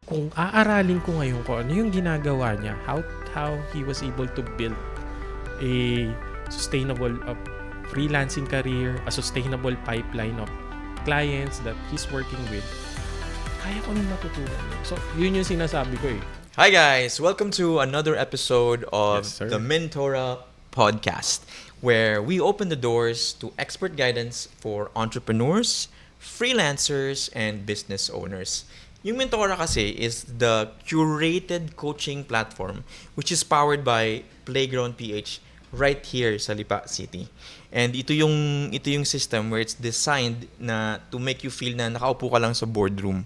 kung aaralin ko ngayon kung ano yung ginagawa niya, how he was able to build a sustainable freelancing career, a sustainable pipeline of clients that he's working with, kaya ko nang matutunan. So, yun yung sinasabi ko eh. Hi guys, welcome to another episode of Yes, sir. the Mentora podcast, where we open the doors to expert guidance for entrepreneurs, freelancers, and business owners. Yung Mentora kasi is the curated coaching platform which is powered by Playground PH right here sa Lipa City. And ito yung system where it's designed na to make you feel na nakaupo ka lang sa boardroom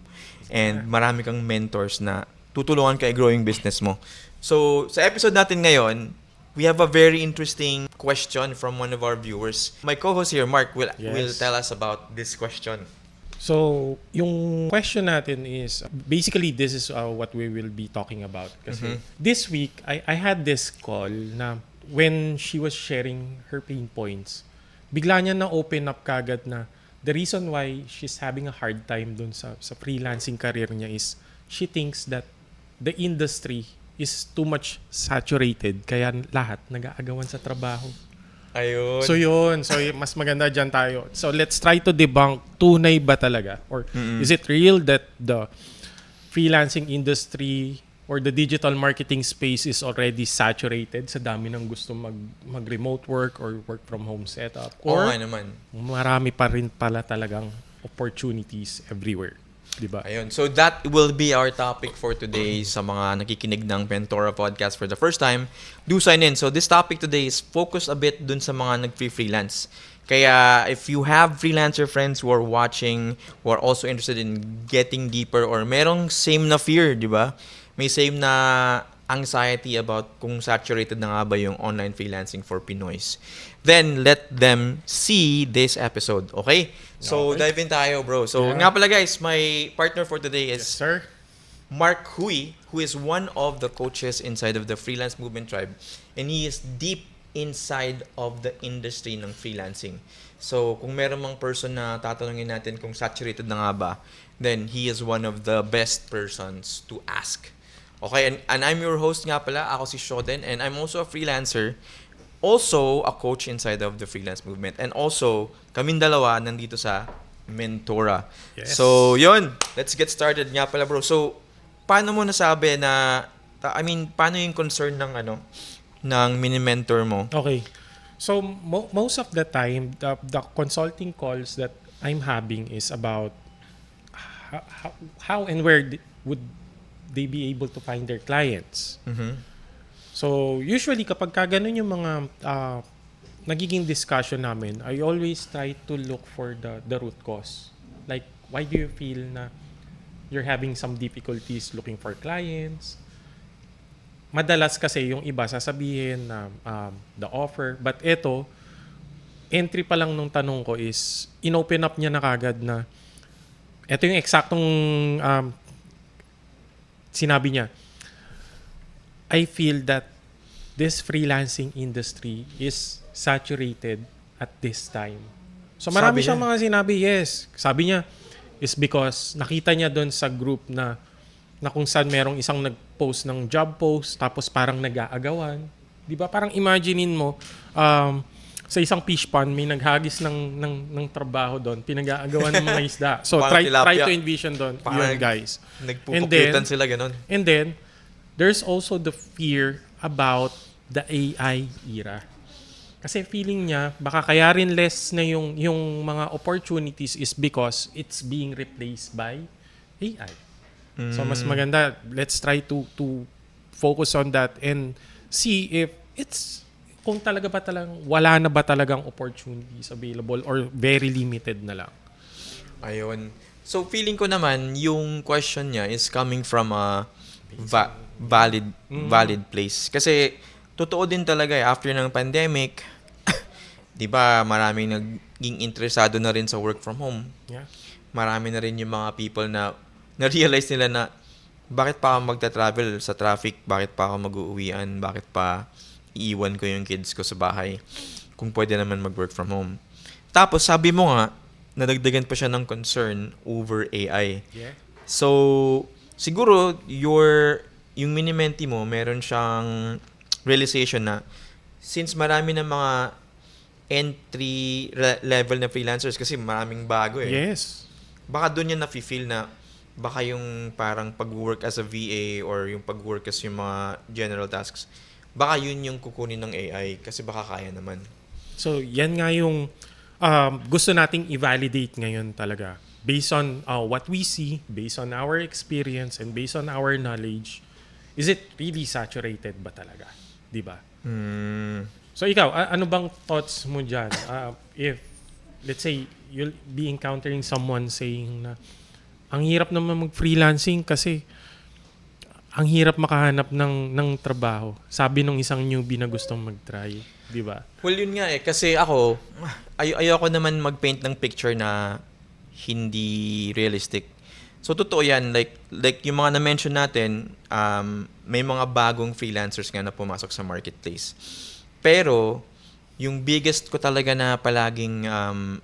and marami kang mentors na tutulungan ka i-grow yung business mo. So, sa episode natin ngayon, we have a very interesting question from one of our viewers. My co-host here, Mark, will tell us about this question. So, yung question natin is, basically, this is what we will be talking about. Kasi this week, I had this call na when she was sharing her pain points, bigla niya na-open up kagad na the reason why she's having a hard time dun sa freelancing career niya is she thinks that the industry is too much saturated kaya lahat nag-aagawan sa trabaho. Ayun. So yun. So mas maganda dyan tayo. So let's try to debunk, tunay ba talaga? Or is it real that the freelancing industry or the digital marketing space is already saturated sa dami ng gusto mag-remote work or work from home setup? Or nga naman. marami pa rin pala talagang opportunities everywhere. Diba? Ayun. So that will be our topic for today sa mga nakikinig ng Mentora podcast for the first time. Do sign in. So this topic today is focus a bit dun sa mga nag-freelance. Kaya if you have freelancer friends who are watching, who are also interested in getting deeper or merong same na fear, di ba? May same na anxiety about kung saturated na nga ba yung online freelancing for Pinoys, then let them see this episode. Okay? So, dive in tayo, bro. So, nga pala guys, my partner for today is Yes, sir. Mark Hui, who is one of the coaches inside of the Freelance Movement Tribe. And he is deep inside of the industry ng freelancing. So, kung meron mang person na tatanungin natin kung saturated na nga ba, then he is one of the best persons to ask. Okay, and I'm your host nga pala. Ako si Shoden, and I'm also a freelancer. Also, a coach inside of the freelance movement. And also, kaming dalawa nandito sa Mentora. Yes. So, yun. Let's get started nga pala, bro. So, paano mo nasabi na, paano yung concern ng mini-mentor mo? Okay. So, most of the time, the consulting calls that I'm having is about how and where would they be able to find their clients. So, usually, kapag ganun yung mga nagiging discussion namin, I always try to look for the root cause. Like, why do you feel na you're having some difficulties looking for clients? Madalas kasi yung iba sasabihin na the offer. But ito, entry pa lang nung tanong ko is, inopen up niya na kagad na ito yung eksaktong sinabi niya. I feel that this freelancing industry is saturated at this time. So marami siyang mga sinabi, yes. Sabi niya, is because nakita niya doon sa group na kung saan merong isang nag-post ng job post, tapos parang nag-aagawan. Di ba? Parang imaginein mo, sa isang fish pond, may naghagis ng trabaho doon, pinag-aagawan ng mga isda. So try to envision doon, yun guys. Nagpupukyutan sila, ganun. And then, there's also the fear about the AI era. Kasi feeling niya, baka kaya rin less na yung mga opportunities is because it's being replaced by AI. So, mas maganda, let's try to focus on that and see if it's, kung talaga ba wala na ba talagang opportunities available or very limited na lang. Ayun. So, feeling ko naman, yung question niya is coming from a valid place. Kasi, totoo din talaga after ng pandemic, di ba, maraming naging interesado na rin sa work from home. Yeah. Marami na rin yung mga people na na-realize nila na bakit pa ako magta-travel sa traffic, bakit pa ako mag-uuwian, bakit pa iiwan ko yung kids ko sa bahay kung pwede naman mag-work from home. Tapos, sabi mo nga, nadagdagan pa siya ng concern over AI. Yeah. So siguro yung mini-menti mo, meron siyang realization na since marami ng mga level na freelancers kasi maraming bago Yes. baka doon niya nafe-feel na baka yung parang pag-work as a VA or yung pag-work as yung mga general tasks, baka yun yung kukunin ng AI kasi baka kaya naman. So, yan nga yung gusto nating i-validate ngayon talaga. Based on what we see, based on our experience, and based on our knowledge, is it really saturated ba talaga? Di ba? So, ikaw, ano bang thoughts mo dyan? If, let's say, you'll be encountering someone saying na ang hirap naman mag-freelancing kasi ang hirap makahanap ng trabaho. Sabi nung isang newbie na gustong mag-try. Di ba? Well, yun nga kasi ako, ayoko naman mag-paint ng picture na hindi realistic. So, totoo yan. Like yung mga na-mention natin, may mga bagong freelancers nga na pumasok sa marketplace. Pero, yung biggest ko talaga na palaging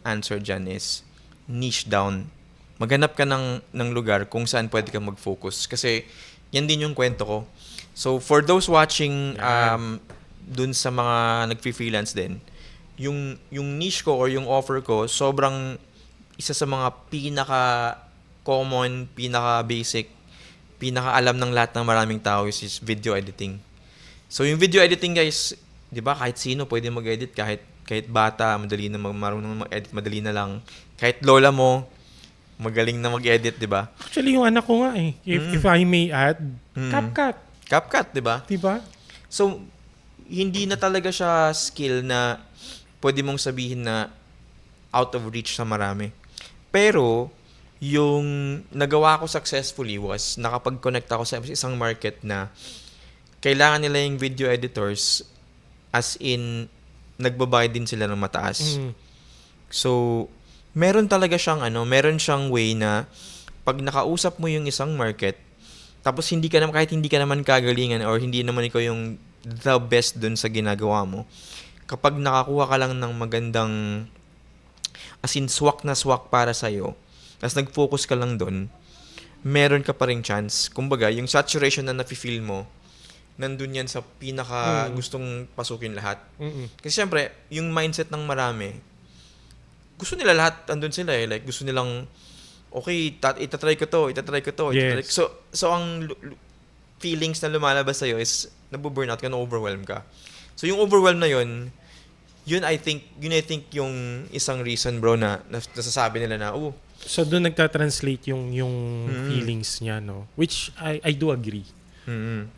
answer dyan is niche down. Maghanap ka ng lugar kung saan pwede ka mag-focus. Kasi, yan din yung kwento ko. So, for those watching dun sa mga nag-freelance din, yung niche ko or yung offer ko, sobrang isa sa mga pinaka-common, pinaka-basic, pinaka-alam ng lahat ng maraming tao is video editing. So, yung video editing, guys, di ba, kahit sino pwede mag-edit, kahit bata, madali na marunong mag-edit, madali na lang. Kahit lola mo, magaling na mag-edit, di ba? Actually, yung anak ko nga if I may add, CapCut. CapCut, di ba? Di ba? So, hindi na talaga siya skill na pwede mong sabihin na out of reach sa marami. Pero, yung nagawa ko successfully was nakapag-connect ako sa isang market na kailangan nila yung video editors as in nagbabayad din sila ng mataas. So, meron talaga siyang meron siyang way na pag nakausap mo yung isang market, tapos kahit hindi ka naman kagalingan or hindi naman ikaw yung the best dun sa ginagawa mo, kapag nakakuha ka lang ng magandang as in swak na swak para sa'yo, tapos nag-focus ka lang dun, meron ka pa ring chance. Kumbaga, yung saturation na nafe-feel mo, nandun yan sa pinaka gustong pasukin lahat. Kasi syempre, yung mindset ng marami, gusto nila lahat, andun sila like gusto nilang, okay, itatry ko to. Yes. So ang feelings na lumalabas sa'yo is, nabu-burnout ka, na-overwhelm ka. So yung overwhelm na yun I think yung isang reason, bro, na nasasabi nila na, So doon nagta-translate yung feelings niya, no? Which I do agree.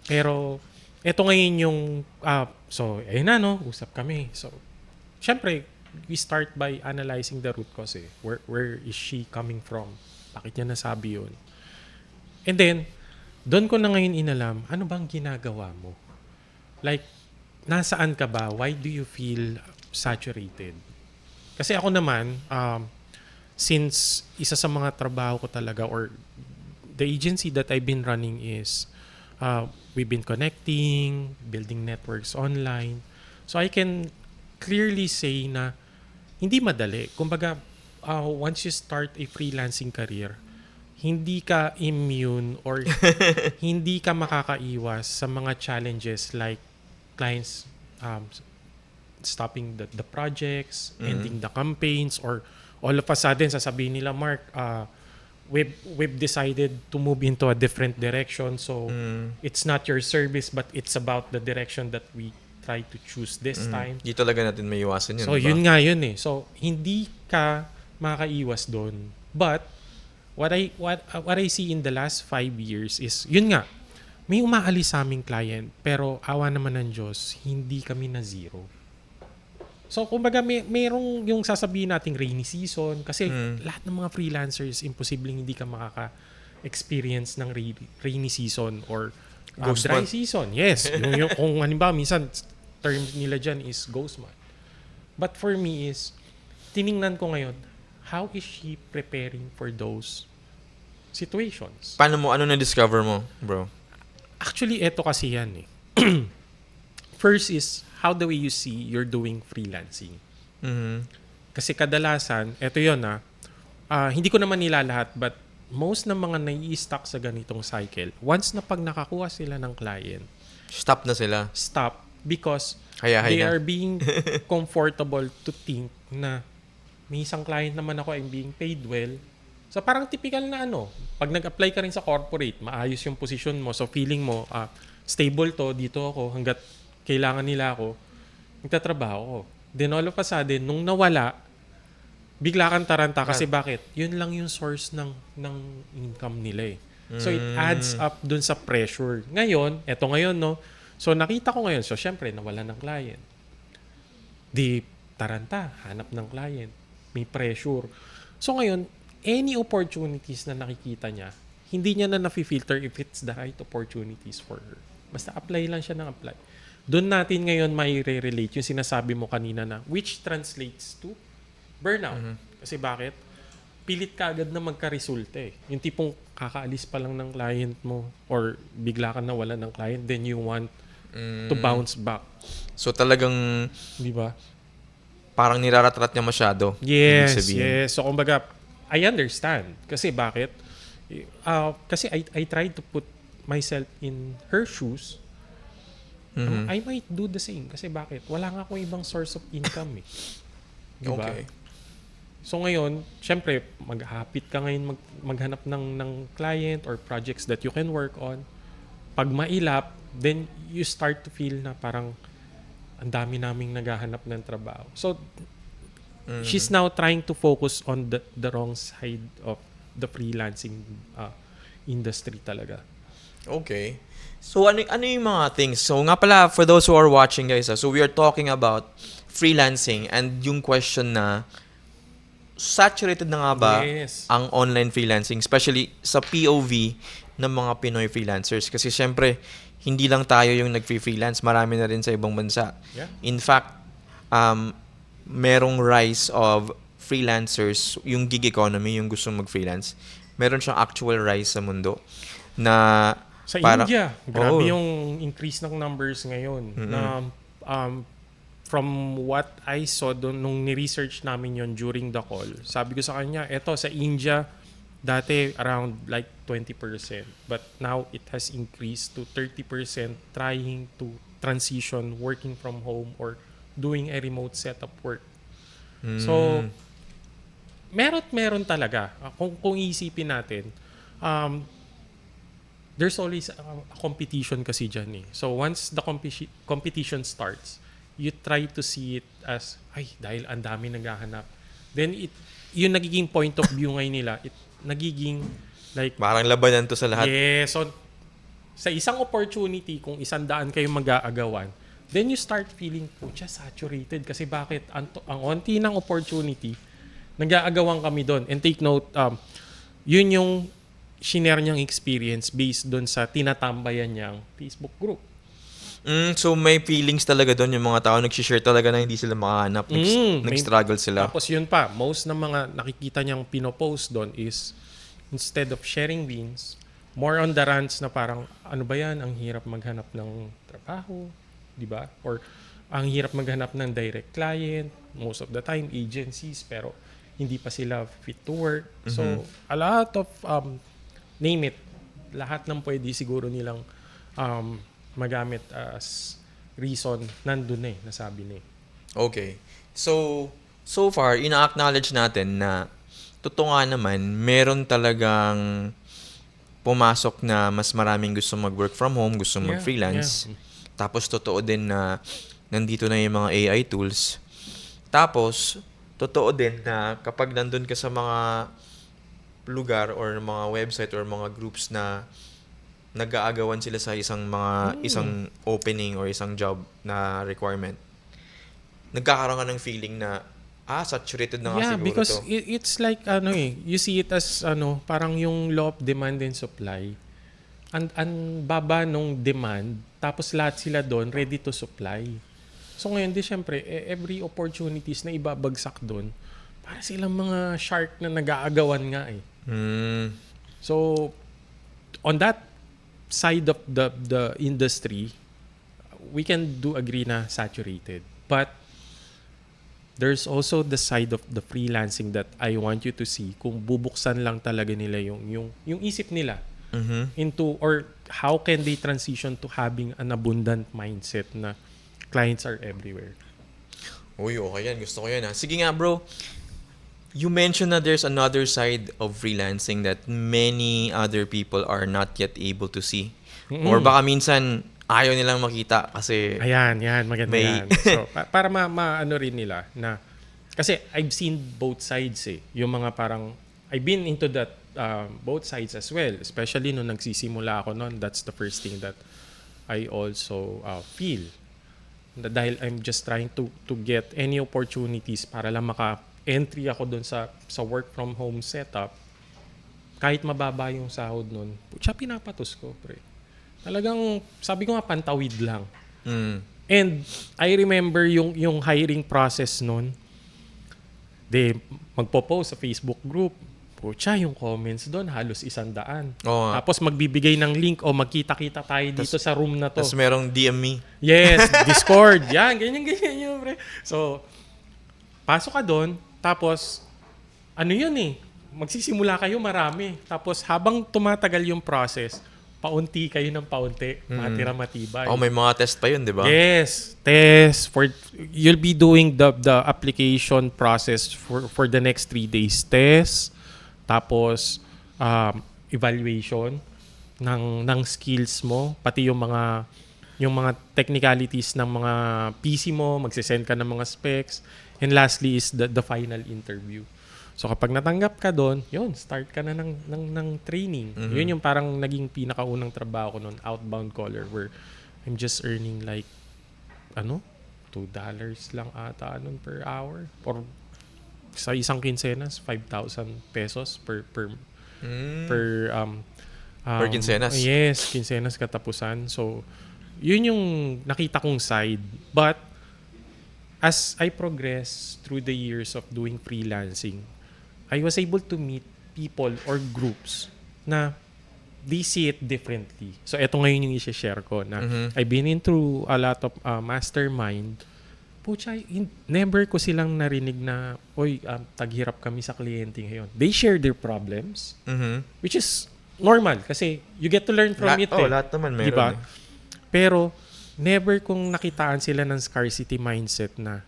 Pero eto ngayon yung so ayun na, no, usap kami. So syempre we start by analyzing the root cause. Where is she coming from? Bakit niya nasabi yun? And then doon ko na ngayon inalam, ano bang ginagawa mo? Like, nasaan ka ba? Why do you feel saturated? Kasi ako naman, since isa sa mga trabaho ko talaga or the agency that I've been running is we've been connecting, building networks online. So I can clearly say na hindi madali. Kumbaga, once you start a freelancing career, hindi ka immune or hindi ka makakaiwas sa mga challenges like clients stopping the projects, ending the campaigns, or all of a sudden sasabihin nila, Mark, we've decided to move into a different direction, so it's not your service but it's about the direction that we try to choose this time. Di talaga natin may iwasan yun. So, diba? yun nga yun eh. So, hindi ka makakaiwas doon. But, what I see in the last 5 years is, yun nga, may umaalis sa aming client, pero awa naman ng Diyos, hindi kami na zero. So, kumbaga, mayroong yung sasabihin nating rainy season, kasi lahat ng mga freelancers, imposibleng hindi ka makaka-experience ng rainy season or dry season. Yes. yung kung halimbawa, minsan, term nila dyan is ghost month. But for me is, tiningnan ko ngayon, how is she preparing for those situations? Ano na-discover mo, bro? Actually, eto kasi yan eh. First is, how the way you see you're doing freelancing. Kasi kadalasan, eto yun hindi ko naman nila lahat, but most ng mga nai-stuck sa ganitong cycle, once na pag nakakuha sila ng client, Stop na sila. stop because Hayahay they na. are being comfortable to think na may isang client naman ako, I'm being paid well. So parang typical na pag nag-apply ka rin sa corporate, maayos yung position mo, so feeling mo, stable to, dito ako, hanggat kailangan nila ako, nagtatrabaho ko. Then all of a sudden, nung nawala, bigla kang taranta kasi bakit? Yun lang yung source ng income nila eh. So it adds up dun sa pressure. Ngayon, eto ngayon So nakita ko ngayon, so syempre nawala ng client. Di taranta, hanap ng client. May pressure. So ngayon, any opportunities na nakikita niya, hindi niya na nafi-filter if it's the right opportunities for her. Basta apply lang siya ng apply. Doon natin ngayon may relate yung sinasabi mo kanina na which translates to burnout. Kasi bakit? Pilit ka agad na magka-resulta eh. Yung tipong kakaalis pa lang ng client mo or bigla ka nawala ng client, then you want to bounce back. So talagang Di ba? parang niraratrat niya masyado. Yes, Ibig sabihin. yes. So kumbaga, I understand. Kasi bakit? Kasi I tried to put myself in her shoes. I might do the same. Kasi bakit? Wala nga akong ibang source of income eh. Diba? Okay. So ngayon, syempre, maghapit ka ngayon maghanap ng client or projects that you can work on. Pag mailap, then you start to feel na parang ang dami naming naghahanap ng trabaho. So, she's now trying to focus on the wrong side of the freelancing industry talaga. Okay. So ano yung mga things? So nga pala, for those who are watching guys, so we are talking about freelancing and yung question na saturated na nga ba Yes. ang online freelancing, especially sa POV ng mga Pinoy freelancers? Kasi syempre, hindi lang tayo yung nag-freelance, marami na rin sa ibang bansa. Yeah. In fact, merong rise of freelancers, yung gig economy, yung gustong mag-freelance, meron siyang actual rise sa mundo na Sa para- India, grabe Oo. yung increase ng numbers ngayon. Na, from what I saw doon, nung ni-research namin yon during the call, sabi ko sa kanya, eto sa India, dati around like 20%. But now it has increased to 30% trying to transition working from home or doing a remote setup work. So, meron talaga. Kung iisipin natin, there's always a competition kasi dyan eh. So once the competition starts, you try to see it as, dahil ang dami naghahanap. Then yung nagiging point of view ngayon nila, it nagiging like, parang labanan to sa lahat. yes, so sa isang opportunity, kung 100 kayong mag-aagawan, then you start feeling, pucha, saturated. Kasi bakit? Ang onti ng opportunity, nag-aagawan kami doon. And take note, yun yung shinare niyang experience based doon sa tinatambayan niyang Facebook group. So may feelings talaga doon yung mga tao nag-share talaga na hindi sila makahanap, nag-struggle sila. Tapos yun pa, most ng mga nakikita niyang pinopost doon is instead of sharing wins, more on the rants na parang ano ba yan, ang hirap maghanap ng trabaho, di ba? Or ang hirap maghanap ng direct client, most of the time agencies, pero hindi pa sila fit to work. So a lot of name it, lahat ng pwede siguro nilang magamit as reason, nandun na nasabi na eh. Okay. So far, ina-acknowledge natin na totoo nga naman, meron talagang pumasok na mas maraming gusto mag-work from home, gusto mag-freelance. Yeah. Tapos totoo din na nandito na yung mga AI tools. Tapos, totoo din na kapag nandun ka sa mga lugar or mga website or mga groups na nag-aagawan sila sa isang opening or isang job na requirement, nagkakaroon ka ng feeling na saturated na nga siguro because to. it's like you see it as parang yung law of demand and supply. Ang baba nung demand, tapos lahat sila doon ready to supply. So ngayon di syempre every opportunities na ibabagsak doon, para silang mga shark na nag-aagawan nga eh. So on that side of the industry, we can do agree na saturated. But there's also the side of the freelancing that I want you to see kung bubuksan lang talaga nila yung isip nila into, or how can they transition to having an abundant mindset na clients are everywhere. Uy, okay yan. Gusto ko yan ha. Sige nga bro, you mentioned that there's another side of freelancing that many other people are not yet able to see. Or baka minsan ayaw nilang makita kasi Ayan, maganda May- yan. So, para ano rin nila na, kasi I've seen both sides eh. Yung mga parang, I've been into that both sides as well. Especially nung nagsisimula ako noon, that's the first thing that I also feel. Dahil I'm just trying to get any opportunities para lang maka-entry ako doon sa work from home setup. Kahit mababa yung sahod noon, siya pinapatos ko, pre. Talagang, sabi ko nga, pantawid lang. And I remember yung hiring process nun. Magpo-post sa Facebook group. Pucha, yung comments doon, halos 100. Oo nga. Tapos magbibigay ng link o magkita-kita tayo dito sa room na to. Tapos merong DM me. Yes, Discord. Yan, ganyan yun, pre. So, pasok ka doon. Tapos, ano yun eh, magsisimula kayo marami. Tapos, habang tumatagal yung process, paunti kayo ng paunti, matira matibay. Oh, may mga test pa yun, di ba? Yes, test for you'll be doing the application process for the next 3 days. Test, tapos evaluation ng skills mo, pati yung mga technicalities ng mga PC mo, magse-send ka ng mga specs, and lastly is the final interview. So kapag natanggap ka doon, yun, start ka na ng training. Yun yung parang naging pinakaunang trabaho ko noon, outbound caller, where I'm just earning like $2 lang ata nun per hour. Or sa isang quincenas, 5,000 pesos per Per quincenas? Yes, quincenas katapusan. So, yun yung nakita kong side. But as I progress through the years of doing freelancing, I was able to meet people or groups na they see it differently. So, eto ngayon yung i-share ko na I've been into a lot of mastermind. Pucha, never ko silang narinig na, taghirap kami sa kliyente ngayon. They share their problems, which is normal kasi you get to learn from it. Lahat naman meron. Diba? Eh. Pero, never kong nakitaan sila ng scarcity mindset na,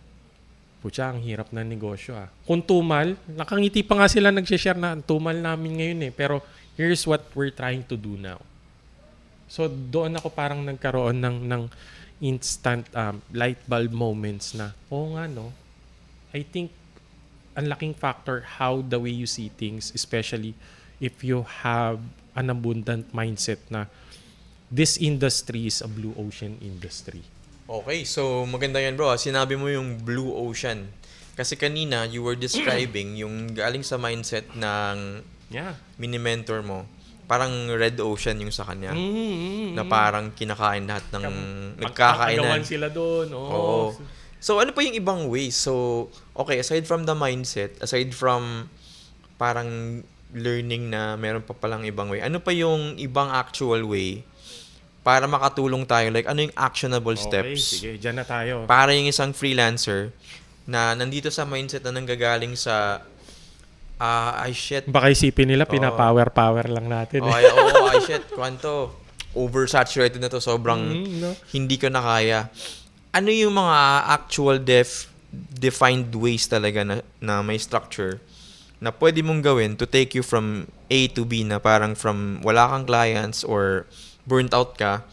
pucha, ang hirap na negosyo ah. Kung tumal, nakangiti pa nga sila nag-share na ang tumal namin ngayon eh. Pero here's what we're trying to do now. So doon ako parang nagkaroon ng instant light bulb moments na, nga no, I think ang laking factor how the way you see things, especially if you have an abundant mindset na this industry is a blue ocean industry. Okay, so maganda yan bro. Sinabi mo yung blue ocean. Kasi kanina, you were describing yung galing sa mindset ng mini-mentor mo. Parang red ocean yung sa kanya. Na parang kinakain lahat ng nagkakainan. Pagkakagawan sila doon. Oo. So ano pa yung ibang ways? So, okay, aside from the mindset, aside from parang learning na meron pa palang ibang way, ano pa yung ibang actual way para makatulong tayo? Like, ano yung actionable steps? Okay, sige. Diyan na tayo. Para yung isang freelancer na nandito sa mindset na nanggagaling sa baka isipin nila, pinapower lang natin. Kwanto, oversaturated na to, sobrang hindi ko na kaya. Ano yung mga actual defined ways talaga na may structure na pwede mong gawin to take you from A to B, na parang from wala kang clients or burnt out ka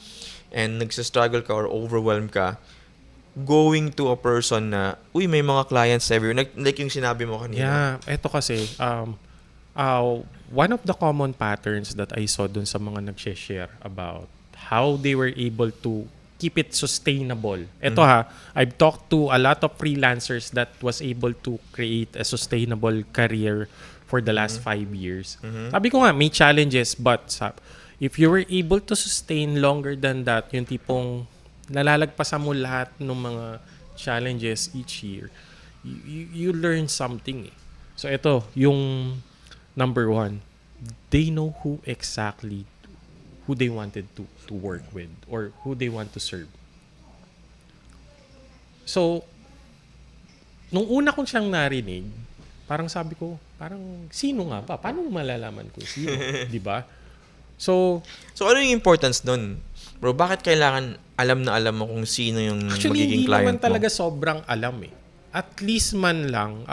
and nagsa-struggle ka or overwhelmed ka, going to a person na, may mga clients everywhere. Like yung sinabi mo kanina. Yeah, eto kasi, one of the common patterns that I saw dun sa mga nag-share about how they were able to keep it sustainable. Eto I've talked to a lot of freelancers that was able to create a sustainable career for the last 5 years. Sabi ko nga, may challenges, but if you were able to sustain longer than that, yung tipong nalalagpasan mo lahat ng mga challenges each year, you learn something eh. So ito, yung number 1, they know who they wanted to work with or who they want to serve. So, nung una kong siyang narinig, parang sabi ko, parang sino nga ba? Paano mo malalaman kung sino? Di ba? So, So, ano yung importance nun? Bro, bakit kailangan alam na alam mo kung sino yung actually, magiging hindi naman client mo? talaga sobrang alam eh. At least man lang,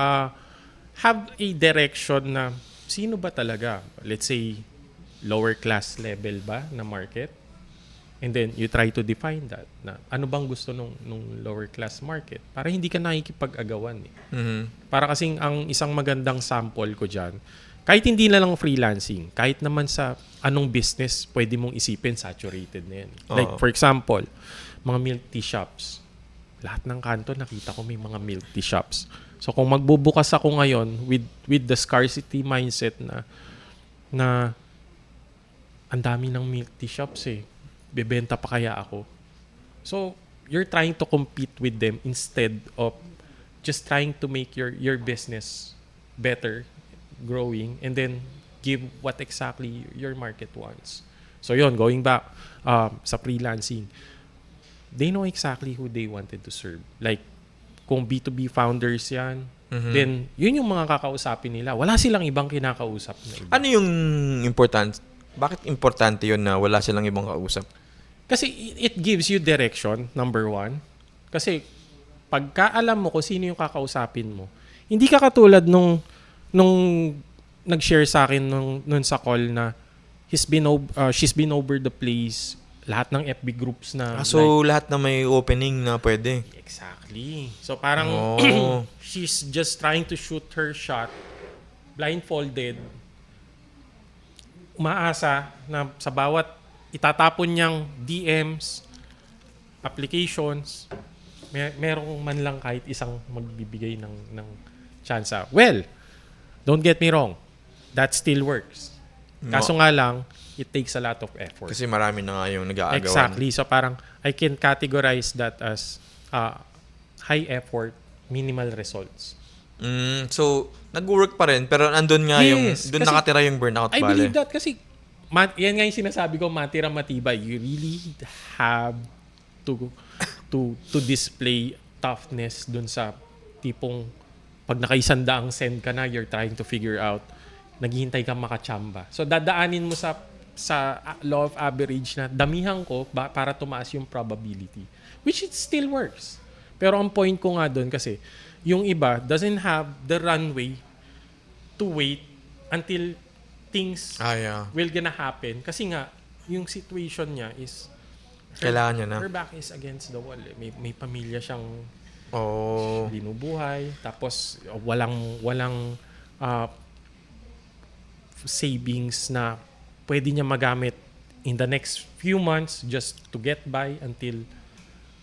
have a direction na sino ba talaga? Let's say, lower class level ba na market? And then, you try to define that. Na ano bang gusto nung lower class market? Para hindi ka nakikipag-agawan eh. Mhm. Para kasing ang isang magandang sample ko dyan, kahit hindi na lang freelancing, kahit naman sa anong business, pwede mong isipin, saturated na yan. Like, Oo. for example, mga milk tea shops. Lahat ng kanto, nakita ko may mga milk tea shops. So, kung magbubukas ako ngayon with the scarcity mindset na ang dami ng milk tea shops eh, bebenta pa kaya ako? So, you're trying to compete with them instead of just trying to make your business better, growing, and then give what exactly your market wants. So yun, going back sa freelancing, they know exactly who they wanted to serve. Like, kung B2B founders yan, then yun yung mga kakausapin nila. Wala silang ibang kinakausap na iba. Ano yung important? Bakit importante yun na wala silang ibang kausap? Kasi it gives you direction, number one. Kasi pagka alam mo kung sino yung kakausapin mo, hindi ka katulad nung nag-share sa akin nung sa call na she's been over the place, lahat ng FB groups na So, lahat na may opening na pwede. exactly. So parang Oh. she's just trying to shoot her shot blindfolded. Umaasa na sa bawat itatapon niyang DMs, applications, merong man lang kahit isang magbibigay ng tsansa. Well, don't get me wrong. That still works. Kaso nga lang, it takes a lot of effort. Kasi marami na nga yung nag-aagawan. Exactly. So parang I can categorize that as high effort, minimal results. So, nag-work pa rin, pero andun nga Yes, doon kasi nakatira yung burnout, I bale. believe that kasi yan nga yung sinasabi ko, matira matibay. You really have to display toughness dun sa tipong pag nakaisang send ka na, you're trying to figure out, naghihintay kang makachamba. So dadaanin mo sa law of average na damihan ko para tumaas yung probability. Which it still works. Pero ang point ko nga doon kasi, yung iba doesn't have the runway to wait until things Yeah. will gonna happen. Kasi nga, yung situation niya is Kailangan niya na. her back is against the wall. Eh. May pamilya siyang Oh. binubuhay. Tapos walang savings na pwede niya magamit in the next few months just to get by until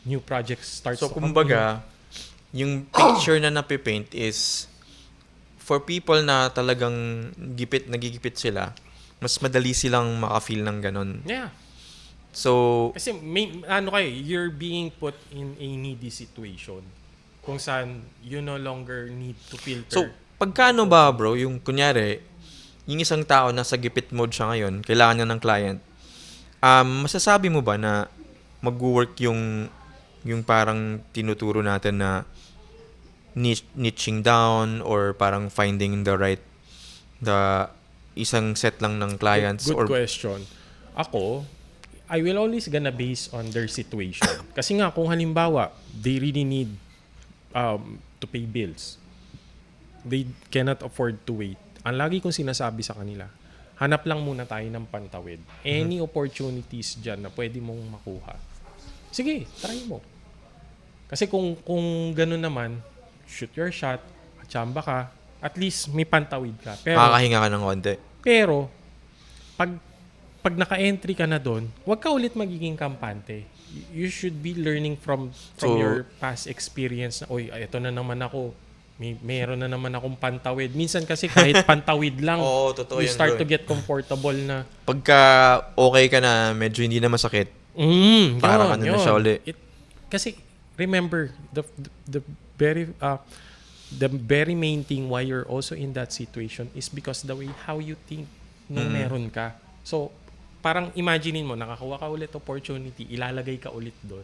new projects start. So, kumbaga, yung picture na napipaint is for people na talagang nagigipit sila, mas madali silang maka-feel ng ganun. Yeah. So, Kasi you're being put in a needy situation kung saan you no longer need to filter. pagkano ba bro, yung kunyari, yung isang tao nasa gipit mode siya ngayon, kailangan niya ng client, masasabi mo ba na mag-work yung parang tinuturo natin na niching down or parang finding the isang set lang ng clients? Good or question. Ako, I will always gonna base on their situation. Kasi nga, kung halimbawa, they really need to pay bills. They cannot afford to wait. Ang lagi kong sinasabi sa kanila, hanap lang muna tayo ng pantawid. Any opportunities dyan na pwede mong makuha, sige, try mo. Kasi kung ganun naman, shoot your shot, chamba ka, at least may pantawid ka. makakahinga ka ng konti. Pero pag naka-entry ka na doon, huwag ka ulit magiging kampante. You should be learning from So, your past experience na, oy, ito na naman ako. Meron na naman akong pantawid. Minsan kasi kahit pantawid lang, Oo, totoo you yan, start bro. to get comfortable na, Pagka okay ka na, medyo hindi na masakit, parang ano na siya uli. Kasi remember, the very main thing why you're also in that situation is because the way how you think nung meron ka. So, parang imaginein mo, nakakuha ka ulit opportunity, ilalagay ka ulit doon.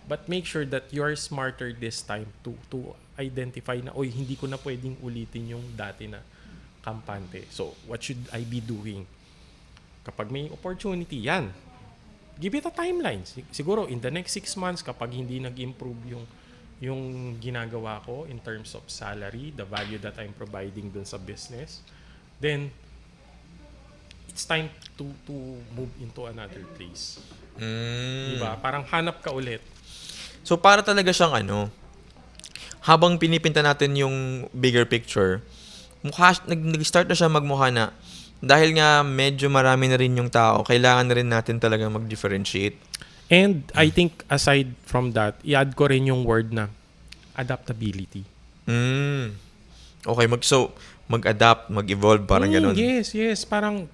But make sure that you're smarter this time to identify na, oy, hindi ko na pwedeng ulitin yung dati na kampante. So, what should I be doing? Kapag may opportunity, yan. Give it a timeline. Siguro, in the next 6 months, kapag hindi nag-improve yung ginagawa ko in terms of salary, the value that I'm providing dun sa business, then it's time to move into another place. Diba? Parang hanap ka ulit. So, para talaga siyang habang pinipinta natin yung bigger picture, nag-start na siya magmukha na dahil nga medyo marami na rin yung tao, kailangan na rin natin talaga mag-differentiate. And I think aside from that, i-add ko rin yung word na adaptability. Okay, mag-adapt, mag-evolve, parang ganun. Yes. Parang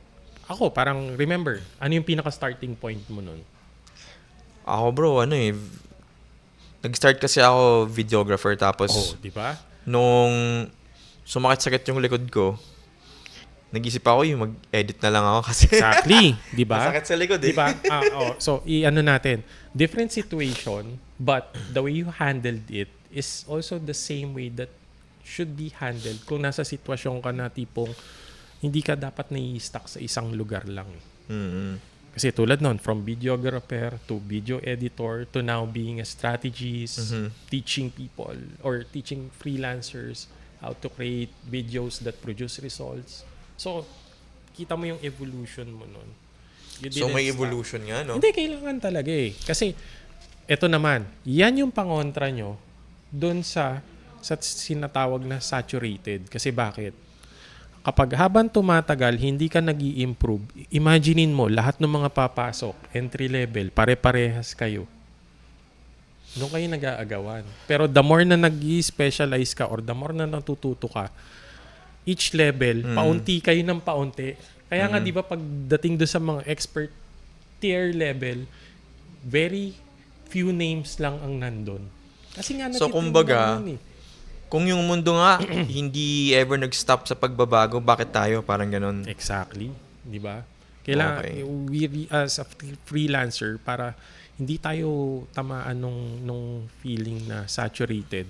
remember, ano yung pinaka-starting point mo nun? Ako bro, nag-start kasi ako videographer tapos Di ba? nung sumakit-sakit yung likod ko, nag-isip ako yung mag-edit na lang ako kasi Exactly, di ba? masakit sa likod eh. Di ba? So, i-ano natin, different situation, but the way you handled it is also the same way that should be handled kung nasa sitwasyon ka na tipong hindi ka dapat nai-stuck sa isang lugar lang. Kasi tulad nun, from videographer to video editor to now being a strategist, teaching people or teaching freelancers how to create videos that produce results. So, kita mo yung evolution mo nun. So may evolution nga, no? Hindi, kailangan talaga eh. Kasi, eto naman, yan yung pangontra nyo dun sa sinatawag na saturated. Kasi bakit? Kapag habang tumatagal, hindi ka nag-i-improve, imaginein mo, lahat ng mga papasok, entry level, pare-parehas kayo. Doon kayo nag-aagawan. Pero the more na nag-i-specialize ka or the more na natututo ka, each level, paunti kayo ng paunti. Kaya nga, di ba, pagdating doon sa mga expert tier level, very few names lang ang nandun. Kasi nga, so, kumbaga, kung yung mundo nga hindi ever nag-stop sa pagbabago, bakit tayo? Parang ganun. Exactly. Di ba? Kailangan, we as a freelancer, para hindi tayo tamaan nung feeling na saturated,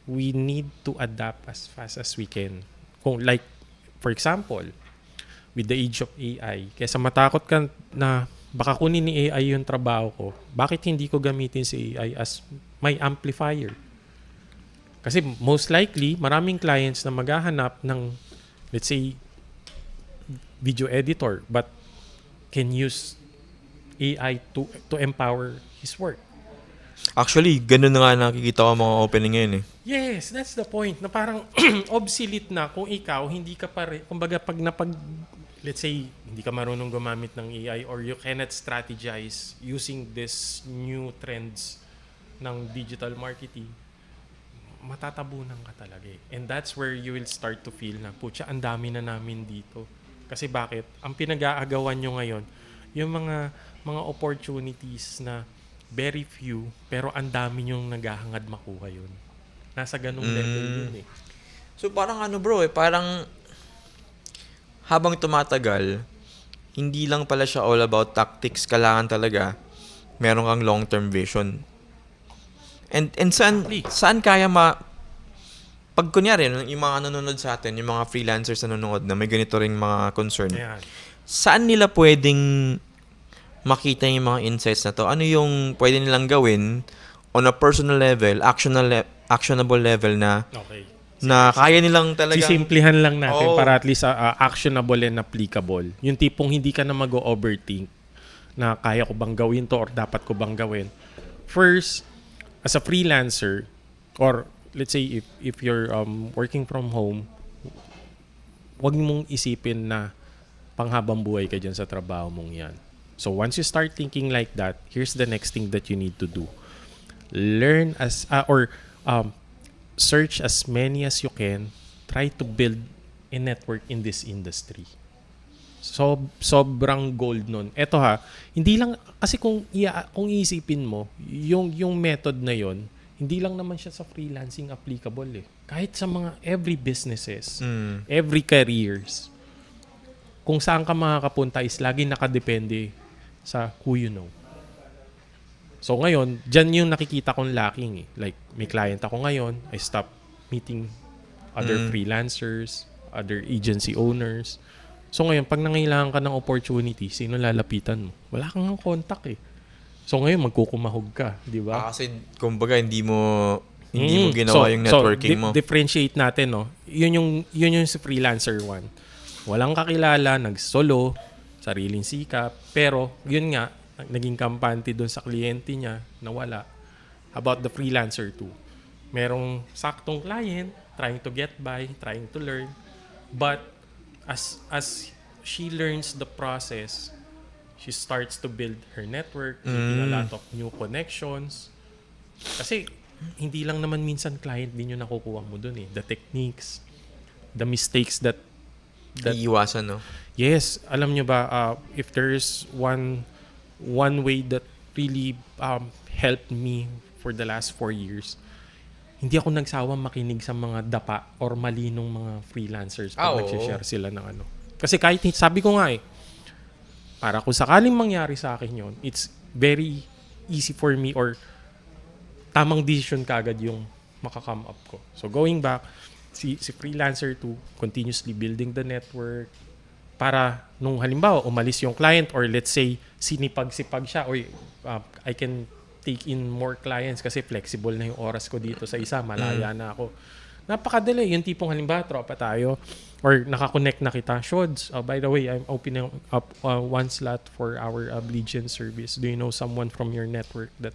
we need to adapt as fast as we can. Kung like, for example, with the age of AI, kaysa matakot ka na baka kunin ni AI yung trabaho ko, bakit hindi ko gamitin si AI as my amplifier? Kasi most likely, maraming clients na maghahanap ng, let's say, video editor but can use AI to empower his work. Actually, ganun na nga nakikita ko mga opening ngayon eh. Yes, that's the point. Na parang obsolete na kung ikaw, hindi ka kumbaga let's say, hindi ka marunong gumamit ng AI or you cannot strategize using this new trends ng digital marketing, matatabunan ka talaga eh. And that's where you will start to feel na, putya, ang dami na namin dito. Kasi bakit? Ang pinag-aagawan nyo ngayon, yung mga opportunities na very few, pero ang dami nyong naghahangad makuha yun. Nasa ganung level yun eh. So parang bro parang habang tumatagal, hindi lang pala siya all about tactics, kailangan talaga meron kang long-term vision. And saan kaya pag kunyari, yung mga nanonood sa atin, yung mga freelancers na nanonood na may ganito ring mga concern, Ayan. saan nila pwedeng makita yung mga insights na to? Ano yung pwede nilang gawin on a personal level, actionable level na Okay. na kaya nilang talagang Sisimplihan lang natin para at least actionable and applicable. Yung tipong hindi ka na mag-overthink na kaya ko bang gawin to or dapat ko bang gawin. First, as a freelancer or let's say if you're working from home, wag mong isipin na panghabang buhay ka dyan sa trabaho mong yan. So once you start thinking like that, here's the next thing that you need to do. Learn search as many as you can. Try to build a network in this industry. Sobrang gold nun. Eto hindi lang, kasi kung iisipin mo, yung method na yon, hindi lang naman siya sa freelancing applicable eh. Kahit sa mga every businesses, every careers, kung saan ka makakapunta is lagi nakadepende sa who you know. So ngayon, dyan yung nakikita kong lacking eh. Like, may client ako ngayon, I stop meeting other freelancers, other agency owners. So ngayon, pag nangailangan ka ng opportunity, sino lalapitan mo? Wala kang contact eh. So ngayon, magkukumahog ka, di ba? Kasi kumbaga hindi mo ginawa yung networking mo. Differentiate natin, no? Yun yung sa freelancer one. Walang kakilala, nag-solo, sariling sikap, pero yun nga, naging kampante doon sa kliyente niya, nawala. About the freelancer too. Merong saktong client, trying to get by, trying to learn, but as she learns the process, she starts to build her network, making a lot of new connections. Kasi hindi lang naman minsan client din yung nakukuha mo dun eh. The techniques, the mistakes that Iiwasan, no? yes, alam nyo ba, if there's one way that really helped me for the last 4 years, hindi ako nagsawang makinig sa mga dapa or malinong mga freelancers pag nag-share sila ng ano. Kasi kahit, sabi ko nga eh, para kung sakaling mangyari sa akin yon, it's very easy for me or tamang decision kagad yung makakome up ko. So going back, si freelancer to continuously building the network para nung halimbawa umalis yung client or let's say sinipag-sipag siya or I can take in more clients kasi flexible na yung oras ko dito sa isa, malaya na ako. Napakadali. Yung tipong halimbawa, tropa tayo or nakakonect na kita. Shods, by the way, I'm opening up one slot for our Blegian service. Do you know someone from your network that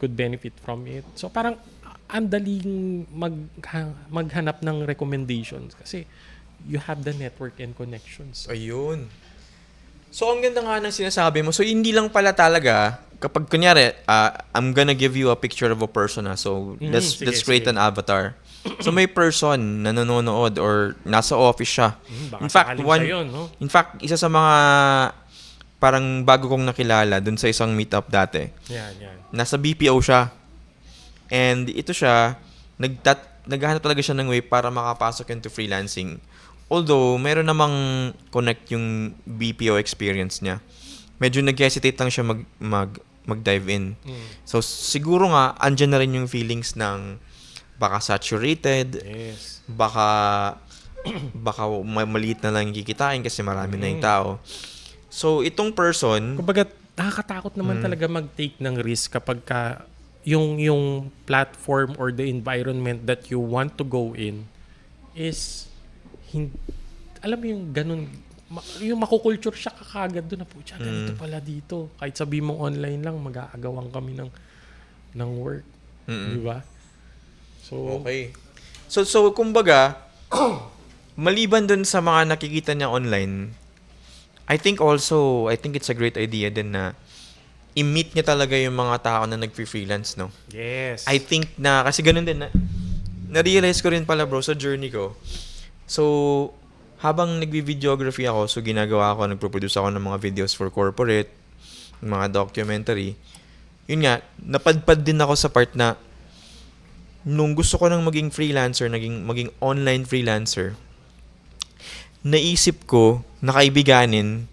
could benefit from it? So parang ang daling maghanap ng recommendations kasi you have the network and connections. Ayun. So, ang ganda nga ng sinasabi mo. So, hindi lang pala talaga, kapag kunyari, I'm gonna give you a picture of a person. So, let's create an avatar. So, may person na nanonood or nasa office siya. Baka yun, no? In fact, isa sa mga parang bago kong nakilala dun sa isang meetup dati. Yan. Nasa BPO siya. And ito siya, naghahanap talaga siya ng way para makapasok into freelancing. Although, meron namang connect yung BPO experience niya. Medyo nag-hesitate lang siya mag-dive in. So, siguro nga, andyan na rin yung feelings ng baka saturated, Yes. baka maliit na lang kikitain kasi marami na yung tao. So, itong person... Kumbaga, nakakatakot naman talaga mag-take ng risk kapag yung platform or the environment that you want to go in is alam mo yung ganun, yung makukulture siya kakagad doon na po, ganito pala dito. Kahit sabi mo online lang, mag-aagawan kami ng work. Di ba? So, okay. So kumbaga, maliban dun sa mga nakikita niya online, I think it's a great idea din na i-meet niya talaga yung mga tao na nag-freelance, no? yes. I think na, kasi ganun din na-realize ko rin pala bro sa journey ko. So, habang nagvi-videography ako, so ginagawa ko, nagpo-produce ako ng mga videos for corporate, mga documentary. Yun nga, napadpad din ako sa part na nung gusto ko nang maging freelancer, maging online freelancer, naisip ko na kaibiganin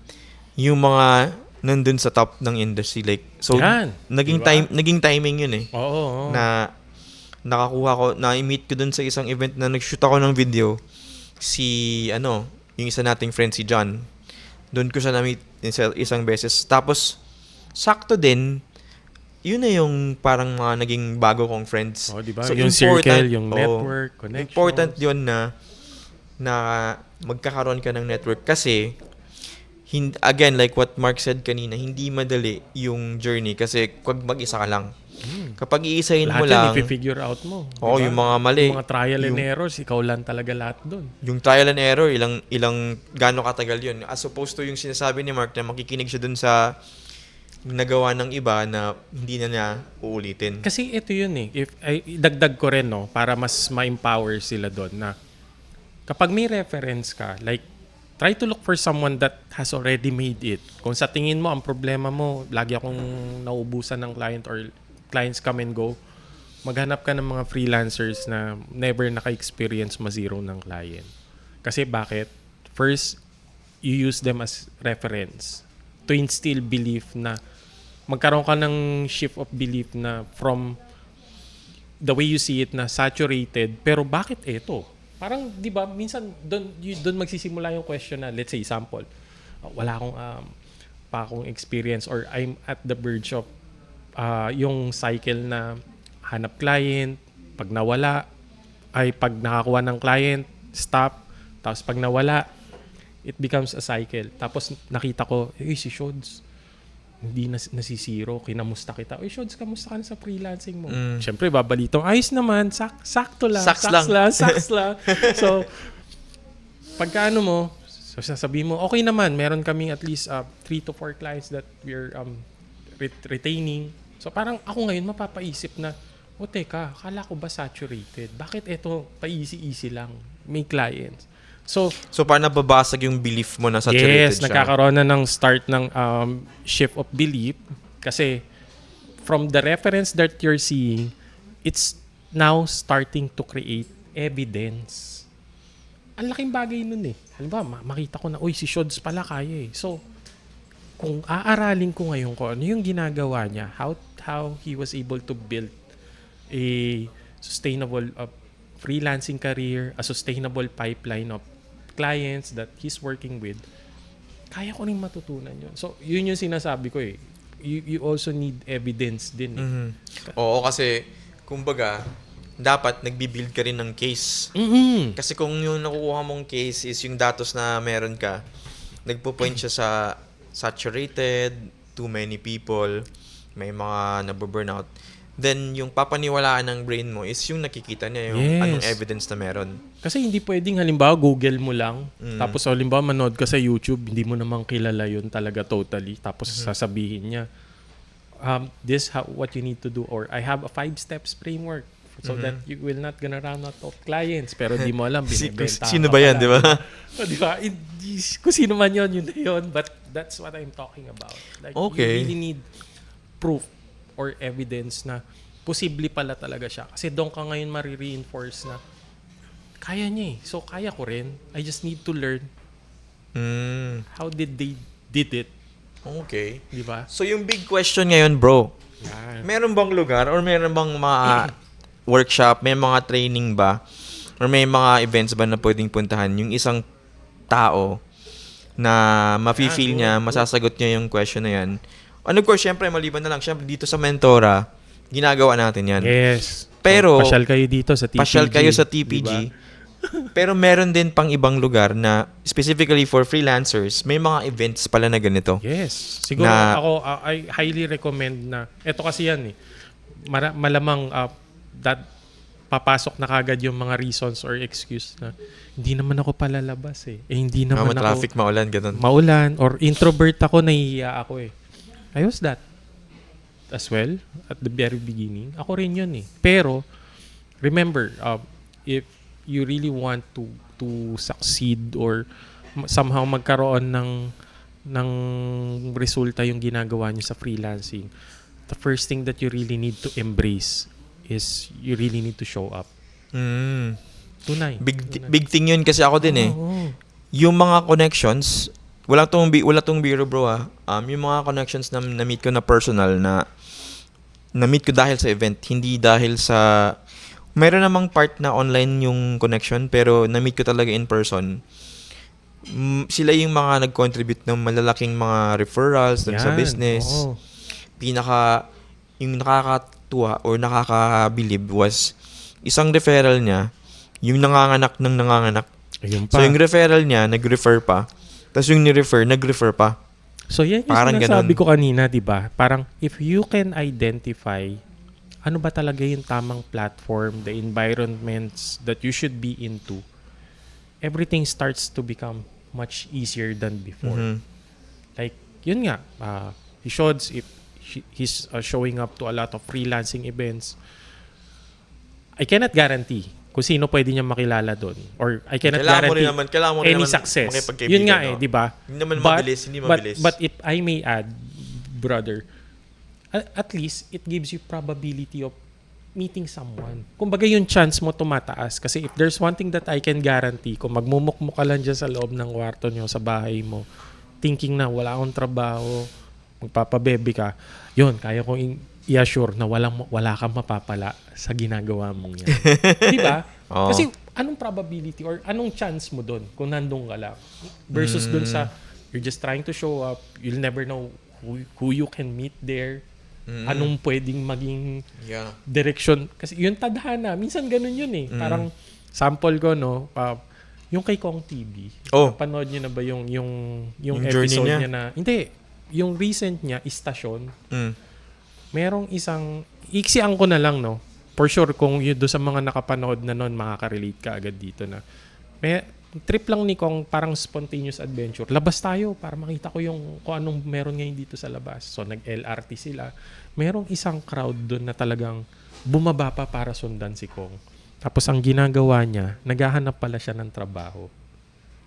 yung mga nandun sa top ng industry. Like, so, naging timing yun eh. Oo. Na nakakuha ko, na-meet ko dun sa isang event na nag-shoot ako ng video. Yung isa nating friend, si John. Doon ko siya na-meet isang beses. Tapos, sakto din, yun na yung parang mga naging bago kong friends. Oh, diba? So, yung circle, yung network, connections. Important yun na magkakaroon ka ng network kasi, again, like what Mark said kanina, hindi madali yung journey kasi pag mag-isa ka lang. Kapag iisahin mo lang... Lahat yan, i-figure out mo. Oo, yung mga mali. Yung mga trial and errors, ikaw lang talaga lahat doon. Yung trial and error, ilang gaano katagal yun. As opposed to yung sinasabi ni Mark na makikinig siya dun sa nagawa ng iba na hindi na niya uulitin. Kasi ito yun eh. Dagdag ko rin, no, para mas ma-empower sila doon na kapag may reference ka, like, try to look for someone that has already made it. Kung sa tingin mo, ang problema mo, lagi akong naubusan ng client or clients come and go, maghanap ka ng mga freelancers na never naka-experience ma-zero ng client. Kasi bakit? First, you use them as reference to instill belief na magkaroon ka ng shift of belief na from the way you see it na saturated, pero bakit ito? Parang, di ba, minsan doon magsisimula yung question na, let's say, example, wala akong pa akong experience or I'm at the verge of yung cycle na hanap client, pag nawala, pag nakakuha ng client, stop, tapos pag nawala, it becomes a cycle. Tapos nakita ko, si Shods, hindi nasisiro, kinamusta kita. Shods, kamusta ka na sa freelancing mo? Siyempre, babalito, ayos naman, sakto lang, saks lang. So, pagka mo, so sasabihin mo, okay naman, meron kaming at least 3 to 4 clients that we're retaining. So, parang ako ngayon mapapaisip na, teka, akala ko ba saturated? Bakit ito pa-easy lang? May clients. So parang nababasag yung belief mo na saturated yes, siya. nagkakaroon na ng start ng shift of belief kasi from the reference that you're seeing, it's now starting to create evidence. Ang laking bagay nun eh. Halimbawa, makita ko na, si Shods pala kaya eh. So, kung aaralin ko ngayon ko ano yung ginagawa niya, how he was able to build a sustainable freelancing career, a sustainable pipeline of clients that he's working with, kaya ko rin matutunan yun. So, yun yung sinasabi ko eh. You also need evidence din eh. Mm-hmm. Oo, kasi, kumbaga, dapat nagbibuild ka rin ng case. Mm-hmm. Kasi kung yung nakukuha mong case is yung datos na meron ka, nagpo-point siya sa saturated, too many people, may mga nababurnout, then yung papaniwalaan ng brain mo is yung nakikita niya yung anong evidence na meron. Kasi hindi pwedeng halimbawa Google mo lang, tapos halimbawa manood ka sa YouTube, hindi mo namang kilala yun talaga totally, tapos sasabihin niya, this what you need to do, or I have a 5 steps framework so that you will not gonna run out of clients, pero di mo alam, binibenta sino ba yan, di ba? Di ba? Kung sino man yun na yun, but that's what I'm talking about. Like, you really need proof or evidence na posible pala talaga siya. Kasi doon ka ngayon mari-reinforce na kaya niya eh. So, kaya ko rin. I just need to learn how did they did it. Okay. Di ba? So, yung big question ngayon, bro, meron bang lugar or meron bang mga workshop, may mga training ba or may mga events ba na pwedeng puntahan yung isang tao na mafe-feel niya, masasagot niya yung question na yan? And of course, syempre, maliban na lang, syempre, dito sa Mentora, ginagawa natin yan. Yes. Pero, pasyal kayo dito sa TPG. Pasyal kayo sa TPG. Diba? Pero meron din pang ibang lugar na, specifically for freelancers, may mga events pala na ganito. Yes. Siguro ako, I highly recommend na, eto kasi yan eh, malamang that papasok na kagad yung mga reasons or excuse na hindi naman ako palalabas eh. Hindi naman ako traffic, maulan, ganun. Maulan, or introvert ako, nahihiya ako eh. I was that as well at the very beginning. Ako rin yun eh. Pero, remember, if you really want to succeed or somehow magkaroon ng resulta yung ginagawa nyo sa freelancing, the first thing that you really need to embrace is you really need to show up. Tunay. Big thing yun kasi ako din eh. Yung mga connections, wala tong biro bro yung mga connections na na-meet ko na personal na na-meet ko dahil sa event, hindi dahil sa meron namang part na online yung connection pero na-meet ko talaga in person. Sila yung mga nag-contribute ng malalaking mga referrals dun sa business. Yung nakakatuwa or nakakabilib was isang referral niya, yung nanganganak. So yung referral niya, nag-refer pa. Tapos yung ni-refer, nag-refer pa. So yan yung parang sinasabi ganun. ko kanina, di ba? Parang if you can identify ano ba talaga yung tamang platform, the environments that you should be into, everything starts to become much easier than before. Like, yun nga, Shods, if he's showing up to a lot of freelancing events, I cannot guarantee kung sino pwede niya makilala doon. Or I cannot guarantee any success. Yun nga eh, di ba? Hindi naman mabilis. But if I may add, brother, at least it gives you probability of meeting someone. Kumbaga yung chance mo tumataas. Kasi if there's one thing that I can guarantee, kung magmumukmuk ka lang dyan sa loob ng kwarto nyo, sa bahay mo, thinking na wala akong trabaho, magpapabebe ka, yun, kaya kong i-assure na wala kang mapapala sa ginagawa mong yan. Di ba? Oo. Kasi anong probability or anong chance mo doon kung nandun ka lang versus doon sa you're just trying to show up, you'll never know who you can meet there, anong pwedeng maging Yeah. direction. Kasi yung tadhana, minsan ganun yun eh. Parang sample ko, no, yung kay Kong TV. Oh. Napanood niyo na ba yung Yung journey episode niya? niya na, hindi, yung recent niya, Istasyon, merong isang, iksian ko na lang, no, for sure, kung yun doon sa mga nakapanood na noon, makaka-relate ka agad dito na, may trip lang ni Kong, parang spontaneous adventure. Labas tayo para makita ko kung anong meron ngayon dito sa labas. So, nag-LRT sila. Merong isang crowd doon na talagang bumaba pa para sundan si Kong. Tapos, ang ginagawa niya, naghahanap pala siya ng trabaho.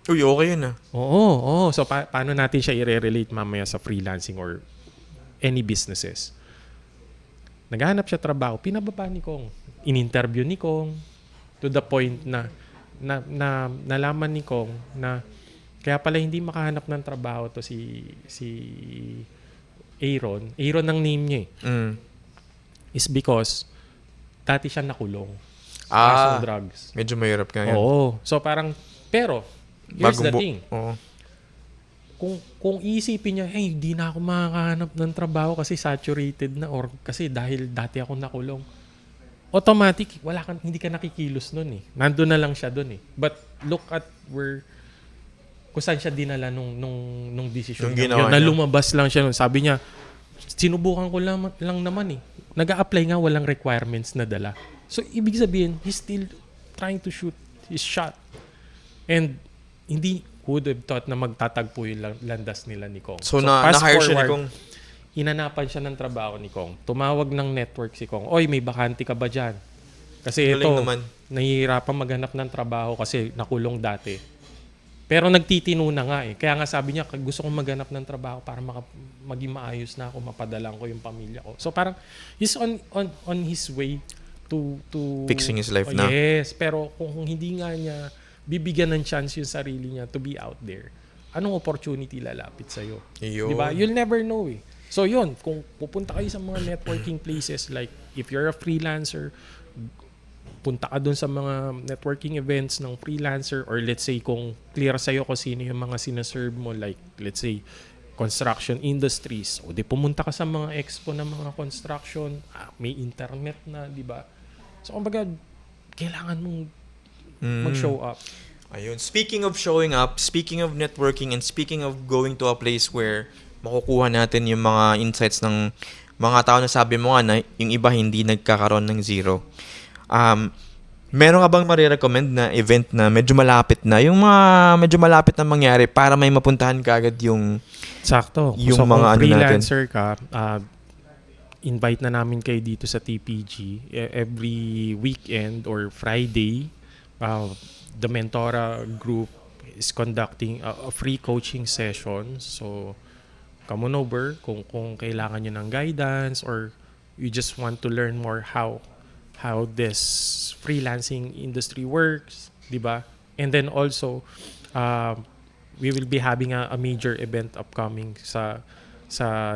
Uy, okay yun ah. Oo. So, paano natin siya i-relate mamaya sa freelancing or any businesses? Naghahanap siya trabaho. Pinababa ni Kong. In-interview ni Kong to the point na nalaman ni Kong na kaya pala hindi makahanap ng trabaho to si Aaron. Aaron ang name niya is because dati siya nakulong. Kasong drugs. Medyo mahirap ka yan. Oo. So parang, pero, here's the thing. Oo. Kung iisipin niya, hey, hindi na ako makakahanap ng trabaho kasi saturated na or kasi dahil dati ako nakulong. Automatic, hindi ka nakikilos nun eh. Nandun na lang siya dun eh. But look at kung saan siya dinala nung decision. Yung ginawa na niya. lumabas lang siya nun. Sabi niya, sinubukan ko lang naman eh. Nag-a-apply nga, walang requirements na dala. So, ibig sabihin, he's still trying to shoot his shot. And, who would have thought na magtatagpo yung landas nila ni Kong. So fast na-hire siya ni forward, Kong. hinanapan siya ng trabaho ni Kong. Tumawag ng network si Kong, oy, may bakante ka ba dyan? Kasi Galing ito, naman. nahihirapan maghanap ng trabaho kasi nakulong dati. Pero nagtitino na nga eh. Kaya nga sabi niya, gusto kong maghanap ng trabaho para maging maayos na ako, mapadalang ko yung pamilya ko. So parang, he's on his way to Fixing his life na. Yes, pero kung hindi nga niya bibigyan ng chance yung sarili niya to be out there, anong opportunity lalapit sa'yo? Yun. Diba? You'll never know eh. So yun, kung pupunta kayo sa mga networking places, like if you're a freelancer, punta ka dun sa mga networking events ng freelancer, or let's say kung clear sa'yo kung sino yung mga sinaserve mo, like let's say construction industries, o di pumunta ka sa mga expo ng mga construction, may internet na, di ba? So kumbaga, kailangan mong mag-show up. Ayun. Speaking of showing up, speaking of networking, and speaking of going to a place where makukuha natin yung mga insights ng mga tao na sabi mo nga na yung iba hindi nagkakaroon ng zero. Meron ka bang marirecommend na event na medyo malapit na? Yung mga medyo malapit na mangyari para may mapuntahan ka agad yung Sakto. Yung So, mga kung ano freelancer ka, invite na namin kayo dito sa TPG every weekend or Friday. The Mentora group is conducting a free coaching session. So, come on over kung kailangan nyo ng guidance or you just want to learn more how this freelancing industry works, di ba? And then also, we will be having a major event upcoming sa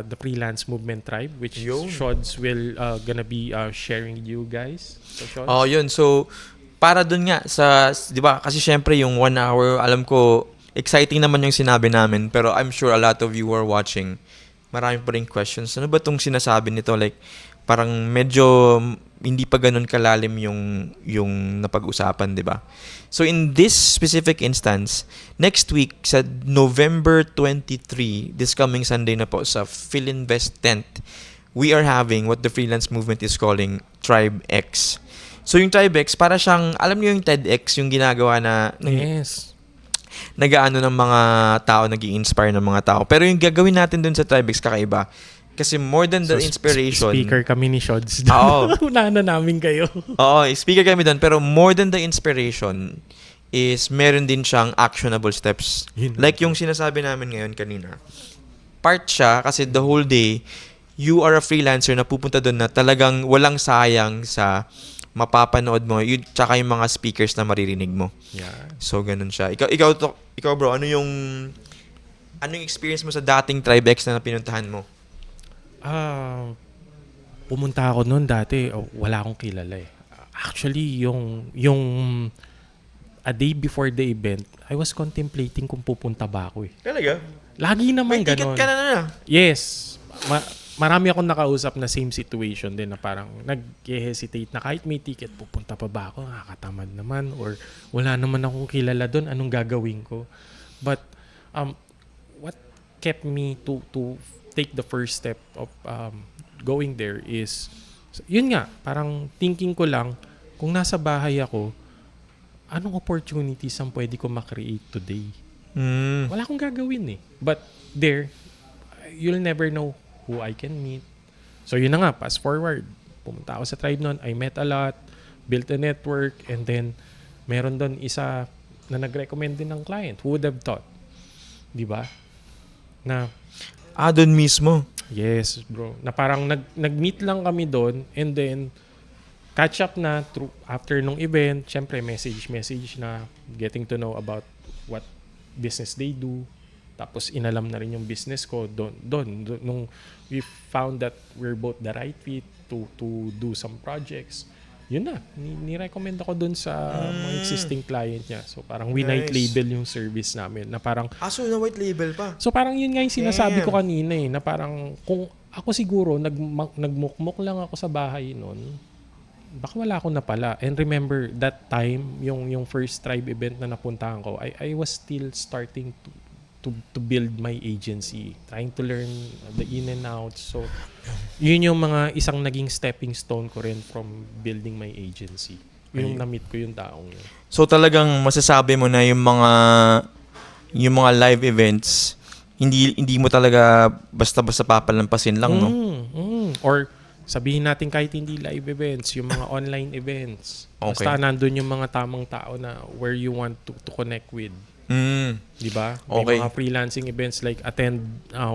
the Freelance Movement Tribe, which Yun. Shods will gonna be sharing you guys. So, Shods? Oh, yun. So, para dun nga sa, 'di ba? Kasi syempre yung 1 hour, alam ko exciting naman yung sinabi namin, pero I'm sure a lot of you who are watching, marami pa rin questions. Ano ba tong sinasabi nito? Like, parang medyo hindi pa ganun kalalim yung napag-usapan, 'di ba? So in this specific instance, next week sa November 23, this coming Sunday na po sa Philinvest tent, we are having what the freelance movement is calling Tribe X. So yung Tribe X, para siyang, alam niyo yung TEDx, yung ginagawa na Yes. nag-aano ng mga tao, nag-i-inspire ng mga tao. Pero yung gagawin natin dun sa Tribe X, kakaiba. Kasi more than the So, inspiration. Speaker kami ni Shods. Oo. Unahan na namin kayo. Oo, speaker kami dun. Pero more than the inspiration is meron din siyang actionable steps. Yun. Like yung sinasabi namin ngayon kanina. Part siya kasi the whole day, you are a freelancer na pupunta dun na talagang walang sayang sa mapapanood mo, yun, tsaka yung mga speakers na maririnig mo. Yeah. So, ganun siya. Ikaw bro, ano yung experience mo sa dating Tribe X na pinuntahan mo? Pumunta ako noon dati, wala akong kilala eh. Actually, yung a day before the event, I was contemplating kung pupunta ba ako eh. Talaga? Lagi naman May ticket ganon. ka na. Yes. Marami akong nakausap na same situation din na parang nag-hesitate na kahit may ticket, pupunta pa ba ako? Nakakatamad naman or wala naman akong kilala doon, anong gagawin ko? But what kept me to take the first step of going there is, yun nga, parang thinking ko lang, kung nasa bahay ako, anong opportunities ang pwede ko makreate today? Wala akong gagawin eh. But there, you'll never know who I can meet. So yun na nga, fast forward. Pumunta ako sa tribe nun. I met a lot, built a network, and then meron doon isa na nag-recommend din ng client. Who would have thought? Di ba? Na, Doon mismo. yes bro, na parang nag-meet lang kami doon and then catch up na through, after nung event. Syempre, message na getting to know about what business they do. Tapos inalam na rin yung business ko doon nung we found that we're both the right fit to do some projects. Yun na, ni-recommend ako doon sa mga existing client niya. So parang we night label yung service namin na parang So na white label pa. so parang yun nga yung sinasabi ko kanina eh, na parang kung ako siguro nagmukmuk lang ako sa bahay noon, baka wala ako na pala. And remember that time, yung first tribe event na napuntahan ko, I was still starting to build my agency, trying to learn the in and out. So yun yung mga isang naging stepping stone ko rin from building my agency. Yung na-meet ko yung taong yun. So talagang masasabi mo na yung mga live events, hindi mo talaga basta-basta papalampasin lang, no? Or sabihin natin kahit hindi live events, yung mga online events. Okay. Basta nandun yung mga tamang tao na where you want to connect with. Di ba? May Okay. mga freelancing events like attend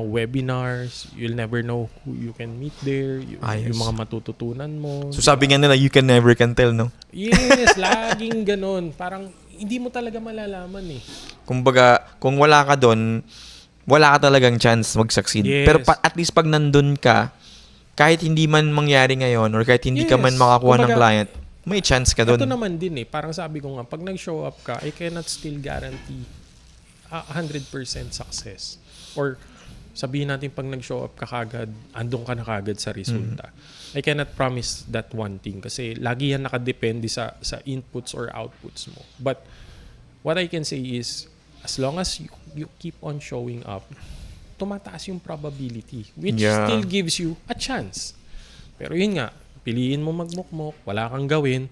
webinars. You'll never know who you can meet there. Ayos. Yung mga matututunan mo. So sabi nga nila, you can never can tell, no? Yes, laging ganun. Parang hindi mo talaga malalaman eh. Kumbaga, kung wala ka doon, wala ka talagang chance mag-succeed. Yes. Pero at least pag nandun ka, kahit hindi man mangyari ngayon or kahit hindi ka Yes. man makakuha ng Kumbaga, client, may chance ka doon. Ito naman din eh. Parang sabi ko nga, pag nag-show up ka, I cannot still guarantee 100% success. Or sabihin natin pag nag-show up ka kagad, andun ka na kagad sa resulta. I cannot promise that one thing kasi lagi yan nakadepende sa inputs or outputs mo. But what I can say is, as long as you keep on showing up, tumataas yung probability, which still gives you a chance. Pero yun nga, piliin mo magmukmok, wala kang gawin,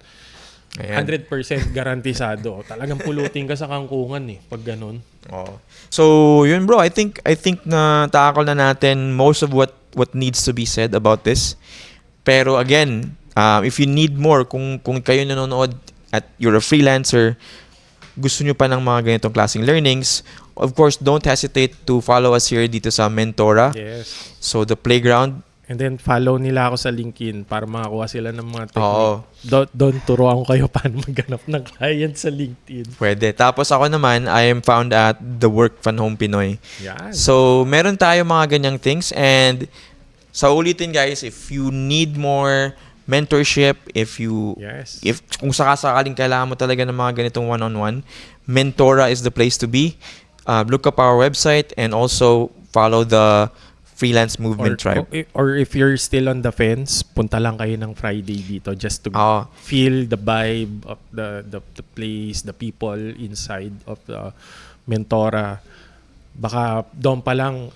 Ayan. 100% garantisado. Talagang pulutin ka sa kangkungan eh, pag ganun. Oh. So, yun bro, I think na tackle na natin most of what needs to be said about this. Pero again, if you need more, kung kayo nanonood at you're a freelancer, gusto nyo pa ng mga ganitong klaseng learnings, of course, don't hesitate to follow us here dito sa Mentora. Yes. So, the playground. And then follow nila ako sa LinkedIn para makakuha sila ng mga technique. Oo. Doon turuan ko kayo paano maghanap ng client sa LinkedIn. Pwede. Tapos ako naman, I am found at The Work Fan Home Pinoy. Yan. So, meron tayo mga ganyang things. And sa ulitin guys, if you need more mentorship, if Yes. kung sakasakaling kailangan mo talaga ng mga ganitong one-on-one, Mentora is the place to be. Look up our website and also follow the Freelance Movement Tribe. Or if you're still on the fence, punta lang kayo ng Friday dito just to Oo. feel the vibe of the place, the people inside of the Mentora. Baka doon pa lang,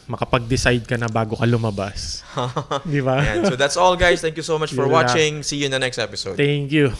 makapag-decide ka na bago ka lumabas. Di ba? Ayan. So that's all guys. Thank you so much for Yun lang. watching. See you in the next episode. Thank you.